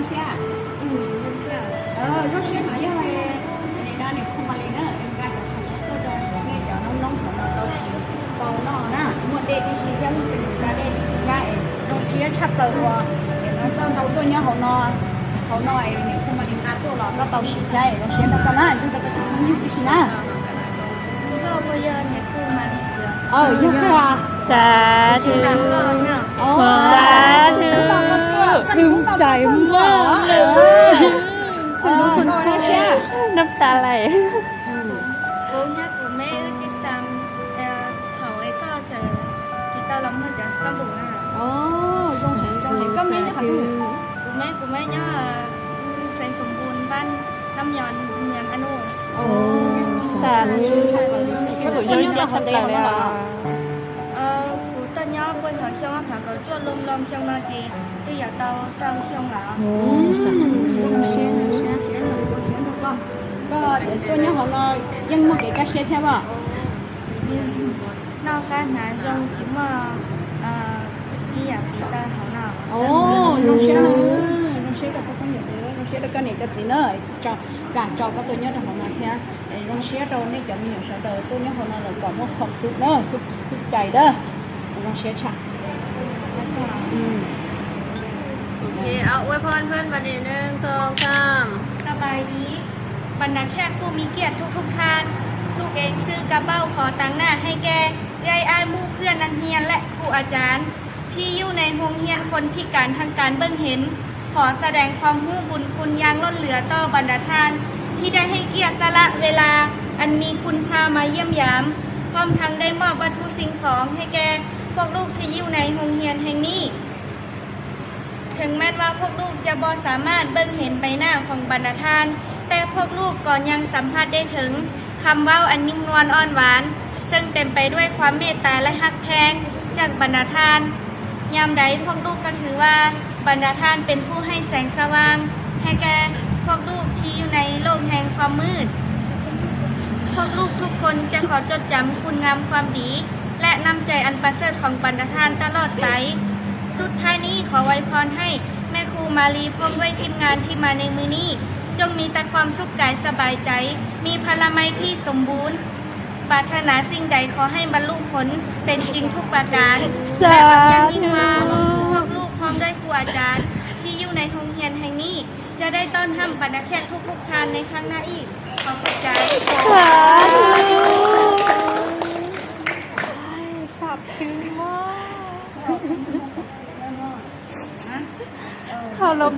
些，肉些嘛，因为你那你空嘛里呢，应该就或者你叫น้องๆของเราชีเบาหน่อนะหมดเด็ดที่ชียังสิ่งใดเด็ดที่ชีได้เราเชียชับเราเห็นแล้วต้องตัวเนี้ยเขาหน่อยเนี่ย空嘛里拿ตัวเราเราชีได้เราเชียแล้วก็นะดูแต่ก็ต้องยุ่งที่ชีนะก็พยานเนี่ยคู่มาลียุ่งกว่าสาธุ ต่างก็เนี่ย สาธุซึ้งใจมากเลยน้ำตาไหล bố nhắc của mẹ cái tam thầu ấy có chờ chị ta lắm mà chẳng sao đủ à trong hình có mấy nhá của mẹ nhớ xây sùng buồn ban năm nhọn nhàng ăn uống สาธุก็ถูกย้อนยัดชัดเลยอ่ะ của ta nhớ quên hỏi xong á phải có cho lông lông trong nó chị bây giờ tao trong xong là สาธุ ก็ตัวเนี้ยของเรายังไม่เกิดการเช็ดใช่ป่ะ nào cái này trong chỉ mà đi à đi ta hảo nào โอ้น้องเช็ดเราก็ต้องอย่างนี้น้องเช็ดแล้วก็เนี่ยก็จีเนอร์การจอก็ตัวเนี้ยของเราแค่น้องเช็ดเราเนี่ยจะมีอย่างเช่นตัวเนี้ยของเราเราก่อนว่าของซุปเนอะซุปใจเด้อน้องเช็ดฉะ โอเคเอาอวยพรเพื่อนประเด็น1 2 3 สบายดีบรรดาแขกผู้มีเกียรติทุกท่านลูกเองซื้อกระเบ้าขอตังหน้าให้แกยายอายมู่เพื่อนนักเรียนและครูอาจารย์ ที่อยู่ในโรงเรียนคนพิการทางการเบิ่งเห็น ขอแสดงความรู้บุญคุณอย่างล้นเหลือต่อบรรดาท่าน ที่ได้ให้เกียรติสละเวลาอันมีคุณค่ามาเยี่ยมยามพร้อมทั้งได้มอบวัตถุสิ่งของให้แกพวกลูกที่อยู่ในโรงเรียนแห่งนี้ ถึงแม้ว่าพวกลูกจะบ่สามารถเบิ่งเห็นใบหน้าของบรรดาท่าน แต่พวกลูกก็ยังสัมผัสได้ถึงคำเว้าอันนิ่มนวลอ่อนหวาน ซึ่งเต็มไปด้วยความเมตตาและฮักแพงจากบรรดาท่านยามใดพวกลูกก็ถือว่าบรรดาท่านเป็นผู้ให้แสงสว่าง ให้แก่พวกลูกที่อยู่ในโลกแห่งความมืด พวกลูกทุกคนจะขอจดจำคุณงามความดี และน้ำใจอันประเสริฐของบรรดาท่านตลอดไป สุดท้ายนี้ขอไว้พรให้แม่ครูมาลีพร้อมด้วยทีมงานที่มาในมือนี้จงมีแต่ความสุขกายสบายใจ มีพลามัยที่สมบูรณ์ปรารถนาสิ่งใดขอให้บรรลุผลเป็นจริงทุกประการและยังยิ่งว่าพวกลูกพร้อมด้วยครูอาจารย์ ที่อยู่ในโรงเรียนแห่งนี้ จะได้ต้อนรับบรรดาแขกทุกท่านในครั้งหน้าอีกขอบคุณใจ สาธุสับซึ้งมากเคารพ